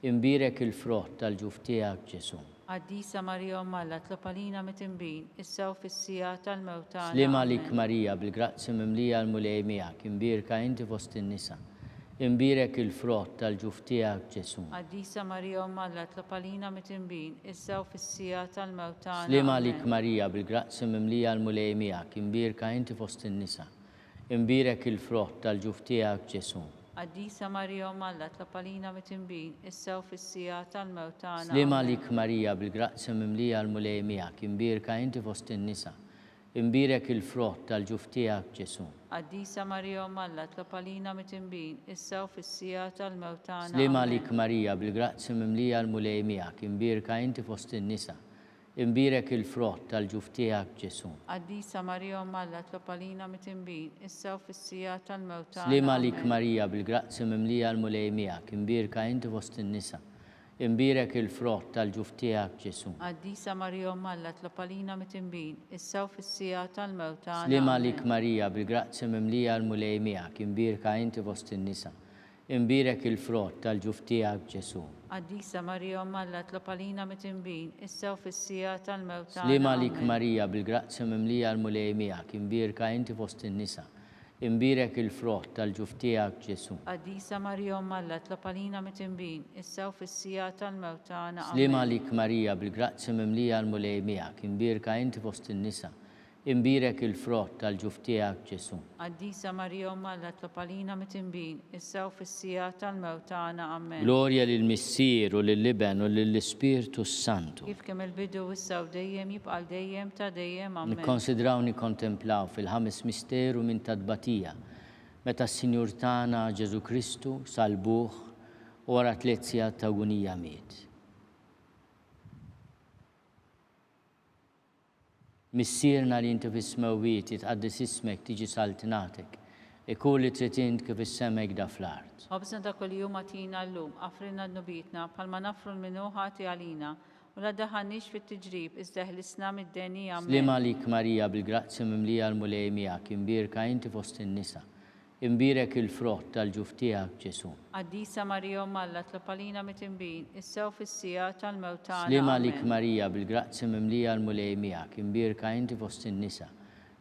Imbierek il-frott tal-ġuf tiegħek Ġesu. Qaddisa Marija Omma Alla tlob għalina mit-tinbin, issa u fis-sija tal-mewt tagħna. Slima lik Marija bil-grazzi mimlija l-mulej miegħek, imbierka inti fost in-nisa. Imbierek il-frott tal-ġuf tiegħek Ġesu. Qaddisa Marija Omma Alla tlob għalina mit-tinbin, issa u fis-sija tal-mewt tagħna. Slima lik Marija bil-grazzi mimlija l-mulej miegħek, imbierka inti fost in-nisa. Imbierek il-frott tal-ġuf tiegħek Ġesu. Qaddisa Marija Omma Alla tlob għalina mit-tinbin, issa u fis-sija tal-mewt tagħna. Slima lik Marija bil-grazzi mimlija l-mulej miegħek, imbierka inti fost in-nisa. Imbierek il-frott tal-ġuf tiegħek Ġesu. Qaddisa Marija Omma Alla tlob għalina mit-tinbin, issa u fis-sija tal-mewt tagħna. Slima lik Marija bil-grazzi mimlija l-mulej miegħek, imbierka inti fost in-nisa. Imbierek il-frott tal-ġuf tiegħek Ġesu. Qaddisa Marija Omma Alla tlob għalina mit-tinbin, issa u fis-sija tal-mewt tagħna. Slima lik Marija bil-grazzi mimlija l-mulej miegħek, imbierka inti fost in-nisa. Imbierek il-frott tal-ġuf tiegħek Ġesu. Qaddisa Marija Omma Alla tlob għalina mit-tinbin, issa u fis-sija tal-mewt tagħna. Slima lik Marija bil-grazzi mimlija l-mulej miegħek, imbierka inti fost in-nisa. Imbierek il-frott tal-ġuf tiegħek Ġesu. Qaddisa Marija Omma Alla tlob għalina mit-tinbin, issa u fis-sija tal-mewt tagħna. Slima lik Marija bil-grazzi mimlija l-mulej miegħek, imbierka inti fost in-nisa. Imbierek il-frott tal-ġuf tiegħek Ġesu. Qaddisa Marija Omma Alla tlob għalina mit-tinbin, issa u fis-sija tal-mewt tagħna. Slima lik Marija bil-grazzi mimlija l-mulej miegħek, imbierka inti fost in-nisa. Imbierek il-frott tal-ġuf tiegħek Ġesu. Qaddisa Marija Omma Alla tlob għalina mit-tinbin, issa u fis-sija tal-mewt tagħna. Amen. Glorja lill-Missier u lill-Liben u lill-Ispirtu Santu. Kif kemm il-bidu issa u dejjem jibqa' dejjem ta' dejjem. Amen. Nikkonsidraw nikkontemplaw fil-ħames misteru minn tadbatija meta s-Sinjur tagħna Ġesu Kristu salbuh wara 3 sigħat ta' agonija miet. Missierna li inti fis-smewwiet jitqaddis ismek tiġi saltinatek, ikun li trid int kif is-sema jgda fl-art. Ħobżna ta' kuljum atina llum, aħfrilna dnubitna bħalma nafru l-minnu ħati għalina u la ddaħħalniex fit-tiġrib, iżda ħlisna mid-deni. Amen. Slima lik Marija bil-grazzi mimlija l-mulej miegħek, imbierka inti fost in-nisa. Imbierek il-frott tal-ġuf tiegħek Ġesu. Qaddisa Marija Omma Alla tlob għalina mit-tinbin, issa u fis-sija tal-mewt tagħna. Slima lik Marija bil-grazzi mimlija l-mulej miegħek, imbierka inti fost in-nisa.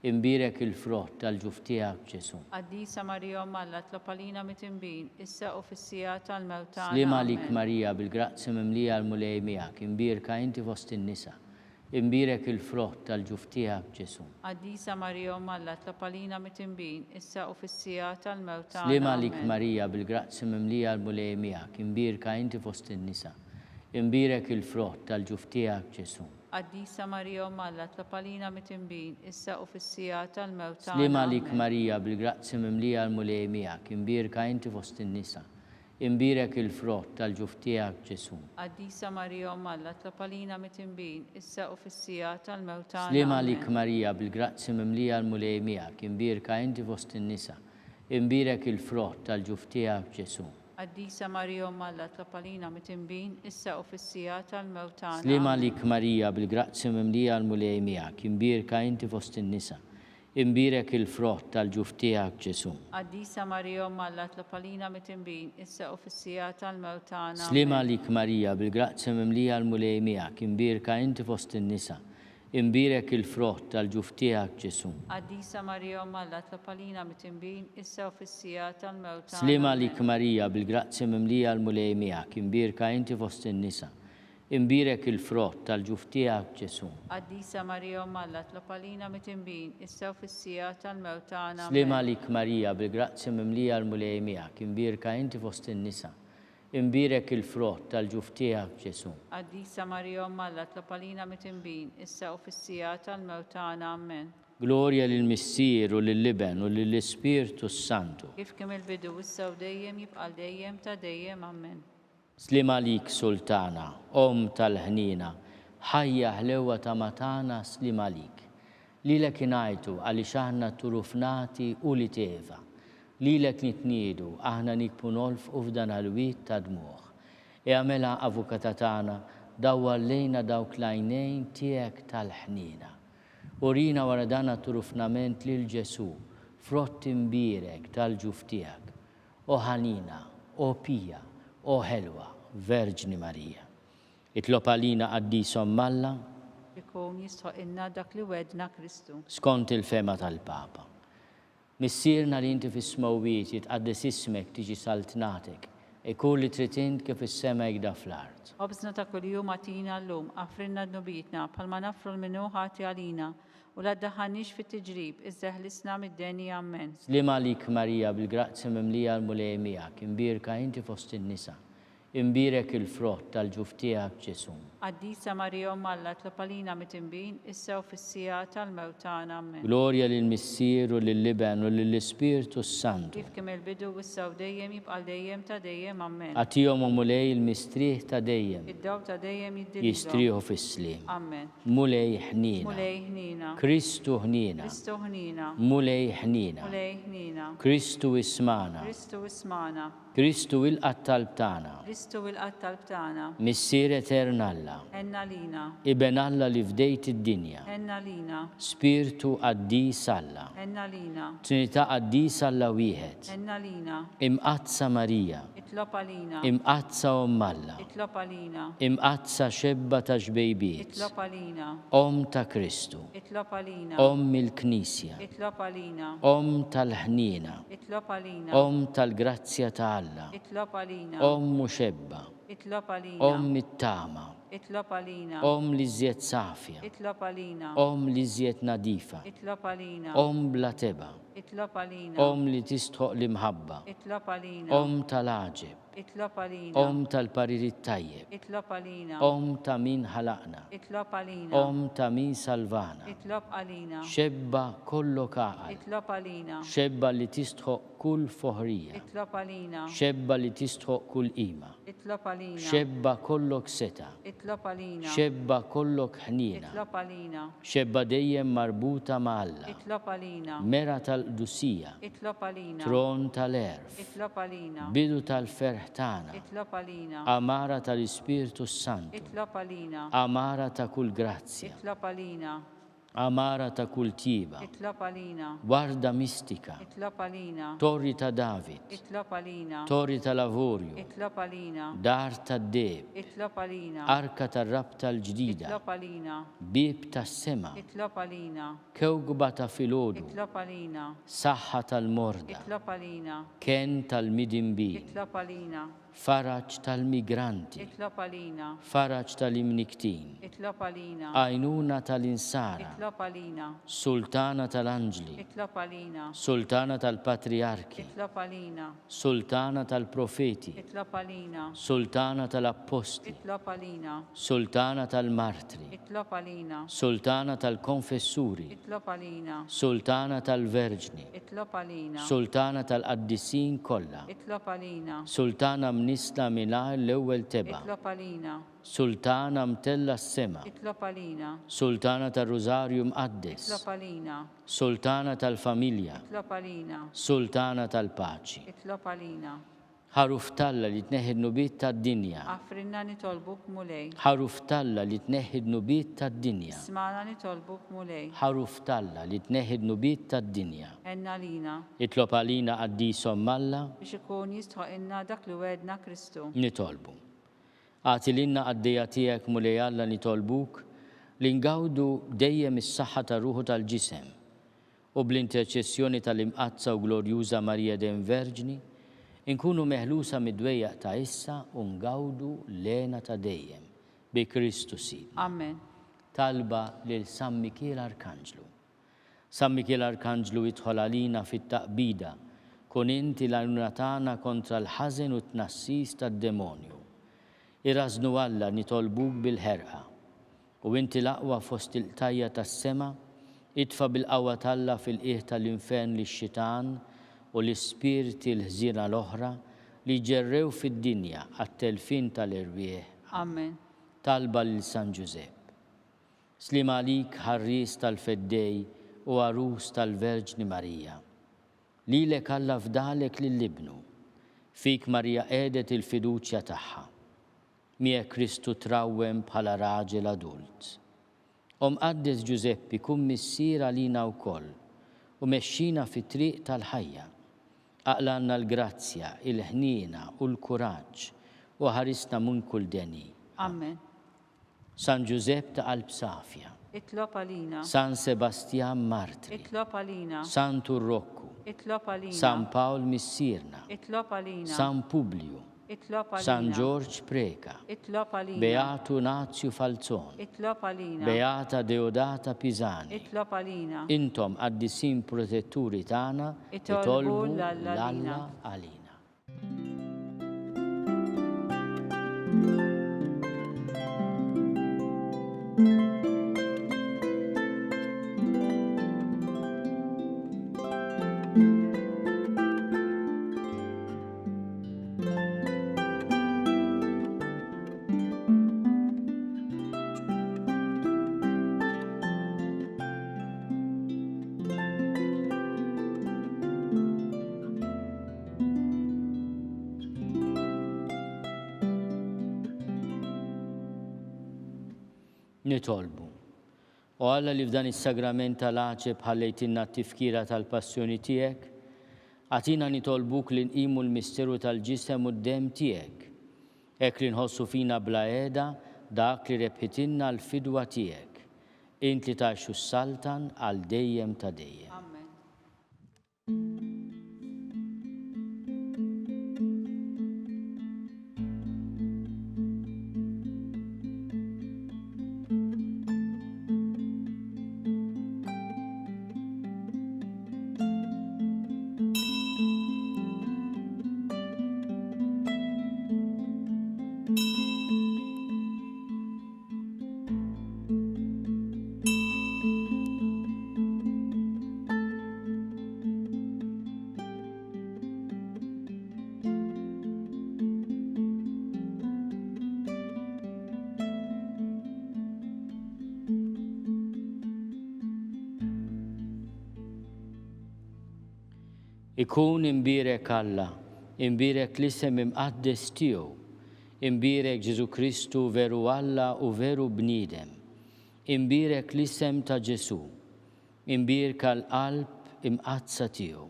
Imbierek il-frott tal-ġuf tiegħek Ġesu. Qaddisa Marija Omma Alla tlob għalina mit-tinbin, issa u fis-sija tal-mewt tagħna. Slima lik Marija bil-grazzi mimlija l-mulej miegħek, imbierka inti fost in-nisa. Imbierek il-frott tal-ġuf tiegħek Ġesu. Qaddisa Marija Omma Alla tlob għalina mit-tinbin, issa u fis-sija tal-mewt tagħna. Slima lik Marija bil-grazzi mimlija l-mulej miegħek, imbierka inti fost in-nisa. Imbierek il-frott tal-ġuf tiegħek Ġesu. Qaddisa Marija Omma Alla tlob għalina mit-tinbin, issa u fis-sija tal-mewt tagħna. Slima lik Marija bil-grazzi mimlija l-mulej miegħek, imbierka inti fost in-nisa. Imbierek il-frott tal-ġuf tiegħek Ġesu. Qaddisa Marija Omma Alla tlob għalina mit-tinbin, issa u fis-sija tal-mewt tagħna. Slima lik Marija bil-grazzi mimlija l-mulej miegħek, imbierka inti fost in-nisa. Imbierek il-frott tal-ġuf tiegħek Ġesu. Qaddisa Marija Omma Alla tlob għalina mit-tinbin, issa u fis-sija tal-mewt tagħna. Slima lik Marija bil-grazzi mimlija l-mulej miegħek, imbierka inti fost in-nisa. Imbierek il-frott tal-ġuf tiegħek Ġesu. Qaddisa Marija Omma Alla tlob għalina mit-tinbin, issa u fis-sija tal-mewt tagħna. Slima lik Marija bil-grazzi mimlija l-mulej miegħek, imbierka inti fost in-nisa. Imbierek il-frott tal-ġuf tiegħek Ġesu. Qaddisa Marija Omma Alla tlob għalina mit-tinbin, issa u fis-sija tal-mewt tagħna. Slima lik Marija bil-grazzi mimlija l-mulej miegħek, imbierka inti fost in-nisa. Imbierek il-frott tal-ġuf tiegħek Ġesu. Qaddisa Marija Omma Alla tlob għalina mit-tinbin, issa u fis-sija tal-mewt tagħna. Slima lik Marija bil-grazzi mimlija l-mulej miegħek, imbierka inti fost in-nisa. imbirek il-frott tal-ġuf tiegħek Ġesu. Qaddisa Marija Umma Alla tlob għalina mitembin, issa u fis-sija tal-mewt tagħna. Amen. Glorja lill-Missier u lill-Liben u lill-Ispirtu Santu. Kif kemm il-bidu issa u dejjem jibqa' dejjem ta' dejjem. Amen. Slim għalik Sultana, Om tal-ħnina, ħajja ħlewa ta' matana slim għalik. Lilek ingħajtu għaliex aħna turufnati u li teva. Lilek nitniedu aħna nikbu nolfqu f'dan għal-wit ta' dmuħ. Għamela avukata tagħna dawwar lejna dawk l-għajnejn tiegħek tal-ħnina. Urina wara dan turufnament lil Ġesu, frott imbirek tal-ġuf tiegħek. O ħanina, o pija, o ħelwa, Verġni Marija. Itlob għalina qaddisom Malla Ikun jistħoq inna dak li wedna Kristu. skont il-fema tal-Papa. Missierna li inti fis-smawwiet jitqaddes ismek tiġi saltnatek, ikun li trid int kif is-sema jgda fl-art. Ħobżna ta' kuljum għatina llum, affrinna d-nubitna, bħalma nafru l-minu ħati għalina, u la ddaħħalniex fit-tiġrib, iżda ħlisna mid-deni. Amen. Slim għalik Marija bil-grazzja mimlija l-mulej miegħek, imbirka inti fost in-nisa, imbirek il-frott tal-ġuf tiegħek Ġesu. Qaddisa Marija Umma Alla tlob għalina mitembin, issa u fis-sija tal-mewt tagħna. Amen. Glorja lill-Missier u lill-Liben u lill-Ispirtu Santu. Kif kemm il-bidu issa u dejjem jibqa' dejjem ta' dejjem. Amen. Għatihom u mulej il-mistrieħ ta' dejjem, Id-daw ta' dejjem jiddilidhom. jistrieħu fis-slim. Amen. Mulej ħnina, Mulej ħnina. Kristu ħnina, Kristu ħnina. mulej ħnina, Mulej ħnina. Kristu ismana, Kristu ismana. Kristu il-qattal tagħna, Kristu il-qattal tagħna. Missier eternalla, Enna lina. Iben Alla li fdejt id-dinja, Enna lina. Spiritu qaddis Alla, Enna lina. Trinità qaddis Alla wieħed, Enna lina. imqazza Marija, Itlob għalina. imqazza Om Alla, Itlob għalina. imqazza xebba ta' xbejbiet, Itlob għalina. Om ta' Kristu, Itlob għalina. Om il-Knisja, Itlob għalina. Om tal-ħnina, Itlob għalina. Om tal-grazzja ta' Alla, Itlob għalina. Om muxebba, Itlob għalina. Om it-tama, Itlob għalina. Om li żjed safja, Itlob għalina. Om li żjed nadifa, Itlob għalina. Om bla teba, Itlob għalina. Om li tistħoq l-imħabba, Itlob għalina. Om tal-aġeb, Itlob għalina. Om tal-paririt tajjeb, Itlob għalina. Om ta' min ħalaqna, Itlob għalina. Om ta' min salvana, Itlob għalina. xebba kollu kaqal, Itlob għalina. xebba li tistħoq kull foħrija, Itlob għalina. xebba li tistħoq kull qima, Itlob għalina. xebba kollok seta, Itlob għalina. xebba kollok ħnina, Itlob għalina. xebba dejjem marbuta ma' Alla, Itlob għalina. mera tal-qdusija, Itlob għalina. tron tal-erf, Itlob għalina. bidu tal-ferħ tagħna, Itlob għalina. amara tal-Ispirtu Santu, Itlob għalina. amara ta' kull grazzja, Itlob għalina. amara ta' kull tiba, Itlob għalina. warda mistika, Itlob għalina. torri ta' David, Itlob għalina. torri ta' lavorju, Itlob għalina. dar ta' deb, Itlob għalina. arka ta' rabta l-ġdida, Itlob għalina. bib ta' sema, Itlob għalina. kewgba ta' filodu, Itlob għalina. saħħa tal-morda, Itlob għalina. ken tal-midinbin, Itlob għalina. faraġ tal-migranti, Itlob għalina. faraġ tal-imniktin, Itlob għalina. għajnuna tal-insara, Itlob għalina. sultana tal-anġli, Itlob għalina. sultana tal-patriarki, Itlob għalina. sultana tal-profeti, Itlob għalina. sultana tal-apposti, Itlob għalina. sultana tal-martri, Itlob għalina. sultana tal-konfessuri, Itlob għalina. sultana tal-verġni, Itlob għalina. sultana tal-qaddisin kollha, Itlob għalina. sultana mnisla mingħajr l-ewwel teba, Itlob għalina. sultana mtella s-sema, Itlob għalina. sultana tal-Rużarju Itlob mqaddes, għalina. sultana tal-familja, Itlob għalina. sultana tal-paċi. Itlob għalina. Ħaruf talla li tneħħi nubiet tad-dinja, Affrinna nitolbuk mulej. ħaruf talla li tneħħi nubiet tad-dinja, Smana nitolbuk mulej. ħaruf talla li tneħħi nubiet tad-dinja. Enna lina. Itlob għalina qaddisom Malla, Biex ikun jistħoq inna dak li wedna Kristu. nitolbu. Għati l-inna għaddija tijek mulej Alla nitolbuk li ngawdu dejjem is-saħħa ta' ruħu tal-ġisem u bl-interċessjoni tal-imqazza u glorjuża Marija den Verġni inkunu meħlusa mid-dwejjaq ta' issa u ngawdu lena ta' dejjem bi Kristu Sidna. Amen. Talba lil San Mikiel Arkanġlu. San Mikiel Arkanġlu jidħol għalina fit-taqbida kun inti l-għajnuna tagħna kontra l-ħażen u t-tnassis tad-demonju. Irrażnu Alla nitolbuk bil-ħerqa u inti l-aqwa fost il-tajja tas-sema, idfa bil-qawwa talla fil-qiegħ tal-infern lix-xitan u l-ispirti l-ħżiena l-oħra li ġerrew fid-dinja għat-telfin tal-irwieħ. Amen. Talba lil San Giuseppe. Slim għalik ħarris tal-feddej u għarus tal-Verġni Marija. Lilek Alla fdalek lill-ibnu. Fik Marija qiegħdet il-fiduċja tagħha. Miegħek Kristu trawwem bħala raġel adult. Qaddes Giuseppi kun missier għalina wkoll u mexxina fit-triq tal-ħajja. Aqlanna l-grazzja, il-ħniena u l-kuraġġ u ħarisna mun kull deni. Amen. San Giuseppe ta' qalb safja. Itlob għalina. San Sebastian Martri. Itlob għalina. San Turrokku. Itlob għalina. San Paul Missirna. Itlob għalina. San Publiu. Itlob għalina. San George Preka. Itlob għalina. Beatu Nazio Falzon. Itlob għalina. Beata Deodata Pisani. Itlob għalina. Intom għaddisin protetturi tagħna Itolbu l-Alla l-Alla għalina. Nitolbu. U Alla li f'dan is-sagrament tal-għaċeb ħallejtinna t-tifkira tal-passjoni tiegħek, għatina nitolbuk li nqimu l-misteru tal-ġisem u d-dem tiegħek. Hekk li nħossu fina bla qiegħda dak li rebħitinna l-fidwa tiegħek. Int li tgħixu s-saltan għal dejjem ta' dejjem. Amen. Ikun imbirek Alla, imbirek l-isem imqaddes tiegħu, imbirek Ġesu Kristu veru Alla u veru bniedem, imbirek l-isem ta' Ġesu, imbirek l-qalb imqazza tiegħu,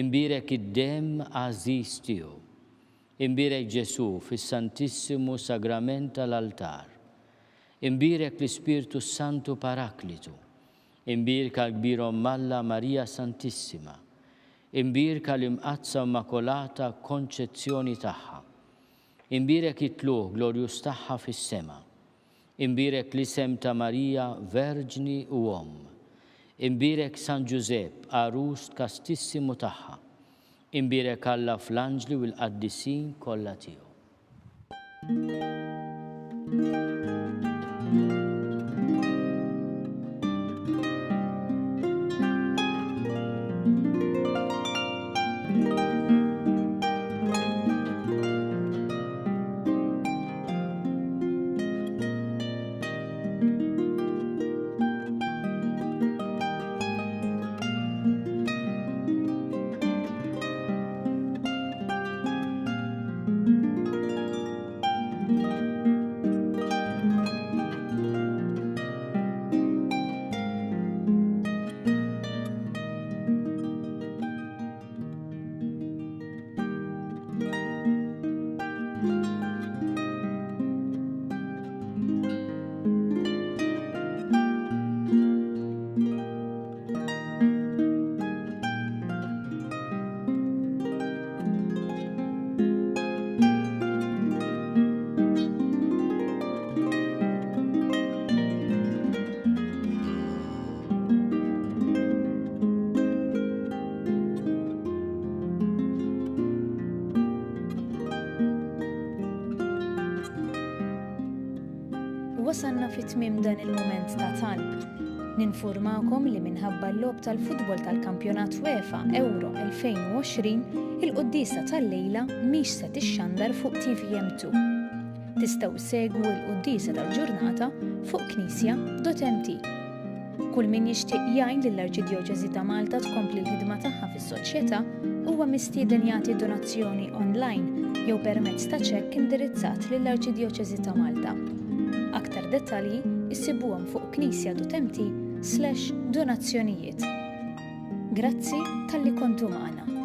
imbirek id-dem għażiż tiegħu, imbirek Ġesu fis-Santissimu Sagrament tal-altar, imbirek l-Ispirtu Santu Paraklitu, imbirek l-kbir Alla Marija Santissima, imbirka l-imqazza immakolata konċezzjoni tagħha. Imbirek it-tluq glorjus tagħha fis-sema. Imbirek l-isem ta' Marija Verġni u Om. Imbirek San Giuseppe arus kastissimu tagħha. Imbirek Alla fl-anġli u l-qaddisin kollha tiegħu. wasanna fit-tmiem dan il-mument ta' talb. Ninfurmakom li minħabba l-lob tal-futbol tal-Kampjonat UEFA Euro 2020 il-qudiesa tal-lejla mhix se tixxandar fuq TVM2. Tistgħu segwu l-qudiesa tal-ġurnata fuq knisja.mt. Kull min jixtieq jgħin lill-Arċidjoċeżi ta' Malta tkompli l-ħidma tagħha fis-soċjetà huwa mistieden jagħti donazzjoni online jew permezz ta' ċekk indirizzat lill-Arċidjoċeżi ta' Malta. Aktar dettalji issibuhom fuq knisja.mt/donazzjonijiet. Grazzi tal-li kontu magħna.